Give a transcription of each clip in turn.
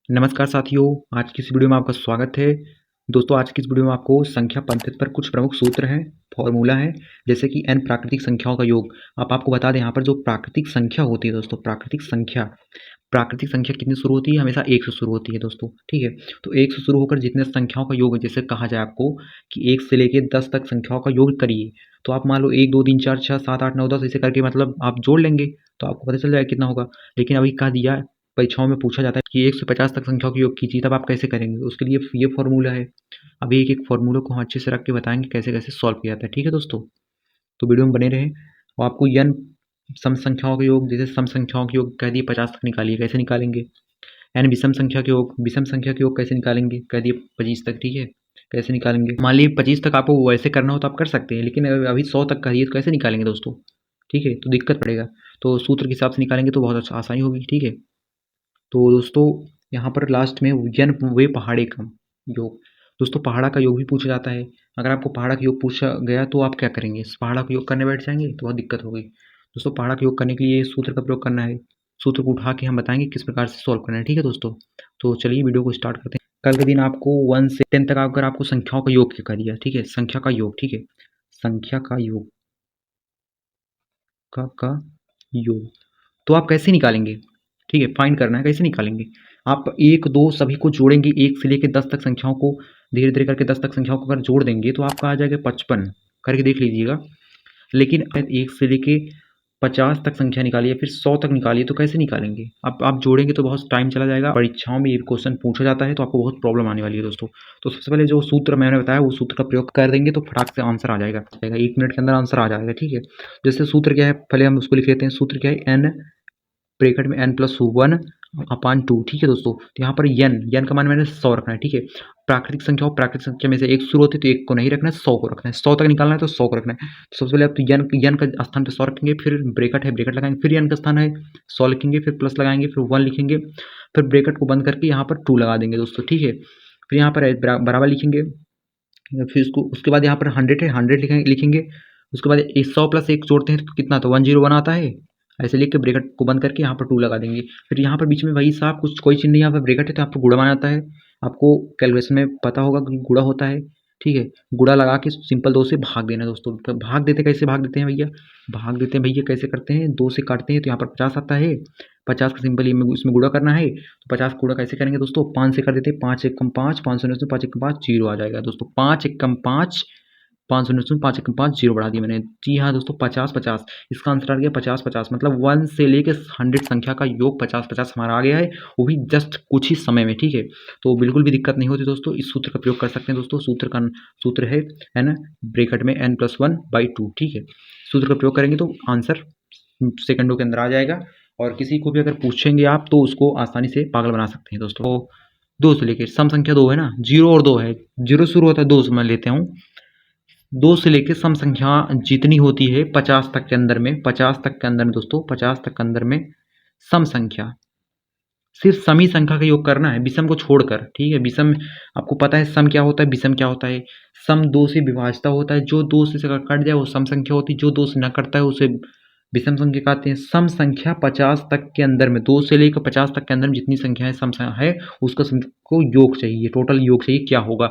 नमस्कार साथियों, आज की इस वीडियो में आपका स्वागत है। दोस्तों, आज की इस वीडियो में आपको संख्या पद्धति पर कुछ प्रमुख सूत्र हैं, फॉर्मूला है, जैसे कि n प्राकृतिक संख्याओं का योग। आपको बता दें यहाँ पर जो प्राकृतिक संख्या होती है दोस्तों, प्राकृतिक संख्या कितनी शुरू होती है? हमेशा 1 से शुरू होती है दोस्तों, ठीक है। तो 1 से शुरू होकर जितने संख्याओं का योग है, जैसे कहा जाए आपको कि 1 से लेके 10 तक संख्याओं का योग करिए, तो आप मान लो 1, 2, 3, 4, 6, 7, 8, 9, 10 ऐसे करके मतलब आप जोड़ लेंगे, तो आपको पता चल जाएगा कितना होगा। लेकिन अभी कह दिया परीक्षाओं में पूछा जाता है कि 1 से 50 तक संख्याओं का योग कीजिए, तब आप कैसे करेंगे? उसके लिए ये फॉर्मूला है। अभी एक-एक फॉर्मूले को हम अच्छे से रख के बताएँगे कैसे-कैसे सॉल्व किया जाता है, ठीक है दोस्तों? तो वीडियो में बने रहें और आपको n सम संख्याओं का योग, जैसे सम संख्याओं के योग कह दिए 50 तक निकालिए, कैसे निकालेंगे? n विषम संख्या के योग कैसे निकालेंगे? कह दिए 25 तक, ठीक है? कैसे निकालेंगे? मान लीजिए 25 तक आपको वैसे करना हो तो आप कर सकते हैं, लेकिन अभी 100 तक कहिए तो कैसे निकालेंगे दोस्तों? ठीक है? तो दिक्कत पड़ेगा। तो सूत्र के हिसाब से निकालेंगे तो बहुत अच्छा आसानी होगी, ठीक है? तो दोस्तों यहाँ पर लास्ट में यन वे पहाड़े का योग। दोस्तों पहाड़ा का योग भी पूछा जाता है। अगर आपको पहाड़ा का योग पूछा गया तो आप क्या करेंगे? इस पहाड़ा का योग करने बैठ जाएंगे तो बहुत दिक्कत होगी। दोस्तों पहाड़ा का योग करने के लिए सूत्र का प्रयोग करना है। सूत्र को उठा के हम बताएंगे किस प्रकार से सॉल्व करना है, ठीक है दोस्तों। तो चलिए वीडियो को स्टार्ट करते हैं। कल के दिन आपको 1 से 10 तक अगर आपको संख्याओं का योग क्या दिया, ठीक है, संख्या का योग, ठीक है, संख्या का योग का योग, तो आप कैसे निकालेंगे? ठीक है, फाइंड करना है, कैसे निकालेंगे? आप 1, 2 सभी को जोड़ेंगे, 1 से लेके 10 तक संख्याओं को धीरे-धीरे करके 10 तक संख्याओं को अगर जोड़ देंगे तो आपका आ जाएगा 55, करके देख लीजिएगा। लेकिन 1 से लेके 50 तक संख्या निकालिए, फिर 100 तक निकालिए, तो कैसे निकालेंगे? अब आप जोड़ेंगे तो बहुत टाइम चला जाएगा। परीक्षाओं में ये क्वेश्चन पूछा जाता है तो आपको बहुत प्रॉब्लम आने वाली है दोस्तों। तो सबसे पहले जो सूत्र मैंने बताया वो सूत्र का प्रयोग कर देंगे तो फटाक से आंसर आ जाएगा। 1 मिनट के अंदर आंसर आ जाएगा, ठीक है। जैसे सूत्र क्या है, पहले हम उसको लिख लेते हैं। सूत्र क्या है? n ब्रैकेट में n+1/2, ठीक है दोस्तों। तो यहाँ पर n का मान मैंने 100 रखना है, ठीक है। प्राकृतिक संख्या में से 1 शुरू होती है तो 1 को नहीं रखना है, 100 को रखना है। 100 तक निकालना है तो 100 को रखना है। तो सबसे पहले आप तो n का स्थान पे 100 रखेंगे, फिर ब्रैकेट है, ब्रैकेट लगाएंगे, फिर n का स्थान है 100 लिखेंगे, फिर प्लस लगाएंगे, फिर 1 लिखेंगे, फिर ब्रैकेट को बंद करके यहाँ पर 2 लगा देंगे दोस्तों, ठीक है। फिर यहाँ पर बराबर लिखेंगे, फिर उसके बाद यहाँ पर 100 है, 100 लिखेंगे। उसके बाद 100 प्लस 1 जोड़ते हैं तो कितना, तो 101 आता है। ऐसे लिख के ब्रैकेट को बंद करके यहाँ पर 2 लगा देंगे। फिर यहाँ पर बीच में वही साहब कुछ कोई चिन्ह नहीं, यहाँ पर ब्रैकेट है तो आपको गुणा मान आता है। आपको कैलकुलेशन में पता होगा कि गुणा होता है, ठीक है। गुणा लगा के सिंपल 2 से भाग देना दोस्तों। तो भाग देते कैसे भाग देते हैं भैया? भाग देते हैं भैया कैसे करते हैं? 2 से काटते हैं तो यहाँ पर 50 आता है। 50 का सिंपल इसमें गुणा करना है, तो 50 गुणा कैसे करेंगे दोस्तों? 5 से कर देते हैं, 5 एकम 5, 5 शून्य से 5 एकम 5, 0 आ जाएगा दोस्तों। 5 एकम 5, 5 शून्य शून्य, 5 एकम 5, 0 बढ़ा दिया मैंने। जी हाँ दोस्तों, 50 50, इसका आंसर आ गया 50 50, मतलब 1 से लेके 100 संख्या का योग 50 50 हमारा आ गया है, वो भी जस्ट कुछ ही समय में, ठीक है। तो बिल्कुल भी दिक्कत नहीं होती दोस्तों, इस सूत्र का प्रयोग कर सकते हैं दोस्तों। सूत्र है n ब्रैकेट में n+1/2, ठीक है। सूत्र का प्रयोग करेंगे तो आंसर सेकंडों के अंदर आ जाएगा। और किसी को भी अगर पूछेंगे आप तो उसको आसानी से पागल बना सकते हैं दोस्तों। तो 2 से लेके सम संख्या 2 है ना, 0 और 2 है, 0 शुरू होता है, 2 से मैं लेते हूँ। 2 से लेके सम संख्या जितनी होती है 50 तक के अंदर में, 50 तक के अंदर में दोस्तों, 50 तक के अंदर में सम संख्या, सिर्फ सम ही संख्या का योग करना है, विषम को छोड़कर, ठीक है। विषम आपको पता है सम क्या होता है, विषम क्या होता है। सम 2 से विभाज्यता होता है, जो 2 से कट जाए वो सम संख्या होती है, जो 2 से न कटता है उसे विषम संख्या कहते हैं। सम संख्या 50 तक के अंदर में, 2 से लेकर 50 तक के अंदर में जितनी संख्याएं सम है उसका को योग चाहिए, टोटल योग चाहिए क्या होगा।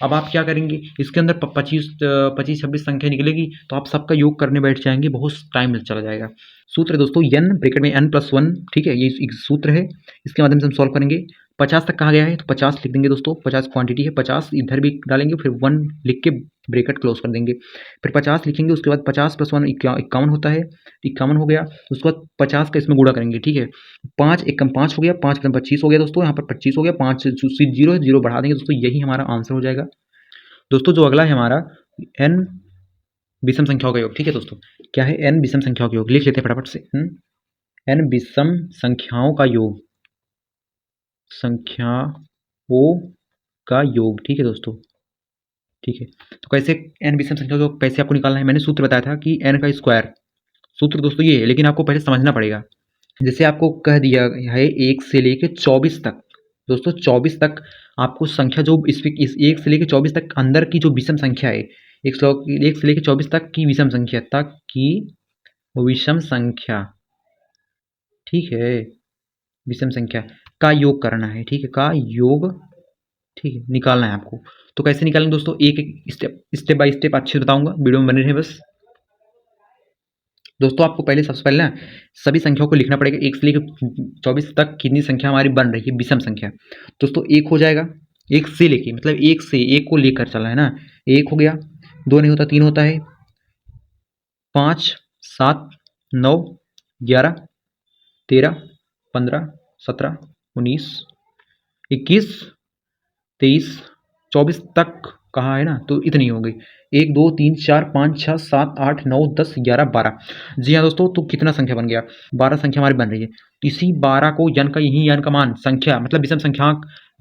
अब आप क्या करेंगे, इसके अंदर 25-26 संख्या निकलेगी तो आप सबका योग करने बैठ जाएंगे, बहुत टाइम चला जाएगा। सूत्र है दोस्तों n ब्रैकेट में n+1, ठीक है, ये एक सूत्र है, इसके माध्यम से हम सॉल्व करेंगे। 50 तक कहा गया है तो 50 लिख देंगे दोस्तों, 50 क्वांटिटी है, 50 इधर भी डालेंगे, फिर 1 लिख के ब्रैकेट क्लोज कर देंगे। फिर 50 लिखेंगे, उसके बाद 50 + 1 51 होता है, 51 हो गया। उसके बाद 50 का इसमें गुणा करेंगे, ठीक है। 5 एकम 5 हो गया, 5 एकम 25 हो गया दोस्तों, यहाँ पर 25 हो गया, 5 से 0 है, 0 बढ़ा देंगे दोस्तों, यही हमारा आंसर हो जाएगा दोस्तों। जो अगला है हमारा n विषम संख्याओं का योग, ठीक है दोस्तों। क्या है? n विषम संख्याओं का योग, लिख लेते हैं फटाफट से। n विषम संख्याओं का योग, संख्याओं का योग, ठीक है दोस्तों, ठीक है। तो कैसे n विषम संख्या को कैसे आपको निकालना है, मैंने सूत्र बताया था कि n का स्क्वायर, सूत्र दोस्तों ये है, लेकिन आपको पहले समझना पड़ेगा। जैसे आपको कह दिया है 1 से लेके 24 तक दोस्तों, 24 तक आपको संख्या जो इस 1 से लेके 24 तक अंदर की जो विषम संख्या है, 1 से लेके 24 तक की विषम संख्या, ठीक है, विषम संख्या का योग करना है, ठीक है, का योग, ठीक है, निकालना है आपको। तो कैसे निकालेंगे दोस्तों, एक एक स्टेप बाय स्टेप अच्छे से बताऊंगा, वीडियो में बने रहे बस। दोस्तों आपको पहले सबसे पहले ना सभी संख्याओं को लिखना पड़ेगा, 1 से लेकर 24 तक कितनी संख्या हमारी बन रही है, विषम संख्या। दोस्तों 1 हो जाएगा, 1 से लेके मतलब 1 से 1 को लेकर चलना है ना, 1 हो गया, 2 नहीं होता 3 होता है, 5 7 9 11 13 15 17 19 21 23 24 तक कहा है ना, तो इतनी हो गई। 1 2 3 4 5 6 7 8 9 10 11 12। जी हाँ दोस्तों, तो कितना संख्या बन गया, 12 संख्या हमारी बन रही है। तो इसी 12 को यन का, यही यन का मान संख्या मतलब विषम संख्या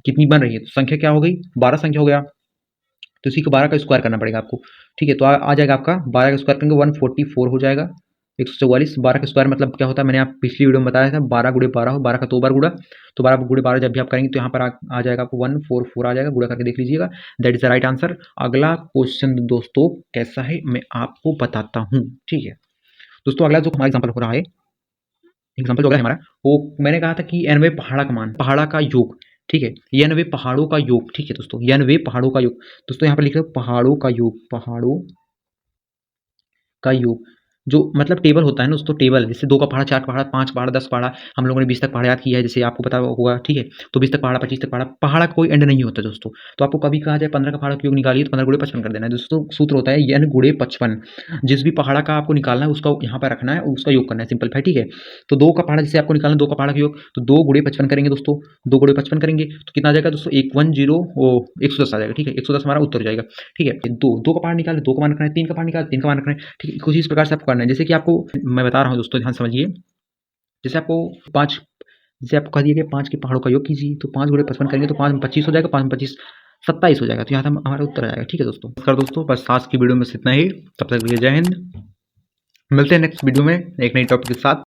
कितनी बन रही है, तो संख्या क्या हो गई, 12 संख्या हो गया। तो इसी को 12 का स्क्वायर करना पड़ेगा आपको, ठीक है। तो आ जाएगा आपका 12 का स्क्वायर करेंगे 144 हो जाएगा, 144। 12 का स्क्वायर मतलब क्या होता है, मैंने आप पिछली वीडियो में बताया था, 12 गुणे 12 हो, 12 का 2 बार गुणा, तो 12 गुणे 12 जब भी आप करेंगे तो यहाँ पर आ जाएगा आपको 144 आ जाएगा, गुणा करके देख लीजिएगा, that is the right answer. अगला क्वेश्चन दोस्तों कैसा है मैं आपको बताता हूँ, ठीक है। दोस्तों अगला जो हमारा एग्जाम्पल हो रहा है, एग्जाम्पल जो अगला है हमारा, वो मैंने कहा था कि 90 पहाड़ा का मान, पहाड़ा का योग, ठीक है, 90 पहाड़ों का योग, ठीक है दोस्तों, 90 पहाड़ों का योग। दोस्तों यहाँ पर लिख रहे हो पहाड़ों का योग, पहाड़ों का योग, जो मतलब टेबल होता है ना दोस्तों, टेबल जैसे 2 का पहाड़ा, 4 का पहाड़ा, 5 पहाड़ा, 10 पहाड़ा, हम लोगों ने 20 तक पहाड़ा याद किया है, जैसे आपको पता होगा, ठीक है। तो 20 तक पहाड़ा, 25 तक पहाड़ा, पहाड़ा का कोई एंड नहीं होता दोस्तों। तो आपको कभी कहा जाए 15 का पहाड़ा का योग निकालिए, तो 15 गुणे 55 कर देना है दोस्तों। सूत्र होता है n गुणे 55, जिस भी पहाड़ा का आपको निकालना है उसका यहाँ पर रखना है, उसका योग करना है, सिंपल है, ठीक है। तो 2 का पहाड़ा जैसे आपको निकालना है, 2 का पहाड़ा का योग, तो 2 गुणे 55 करेंगे दोस्तों, 2 गुणे 55 करेंगे तो कितना आ जाएगा दोस्तों, 110 आ जाएगा, ठीक है, 110 हमारा उत्तर हो जाएगा, ठीक है। 2 का पहाड़ा निकाले, 2 का मान रखना है, 3 का पहाड़ा निकाले, 3 का मान रखना है, ठीक है। कुछ इस प्रकार से आपको करना है, जैसे कि आपको मैं बता रहा हूँ दोस्तों, ध्यान समझिए। जैसे आपको 5, जैसे आपको कह दिया गया 5 के पहाड़ों का योग कीजिए, तो 5 गुणे 55 करेंगे तो 5 में 25 हो जाएगा, 5 में 25 27 हो जाएगा, तो यहाँ हमारा उत्तर आ जाएगा, ठीक है दोस्तों। नमस्कार दोस्तों, बस आज की वीडियो में इतना ही, तब तक के लिए जय हिंद। मिलते हैं नेक्स्ट वीडियो में एक नई टॉपिक के साथ।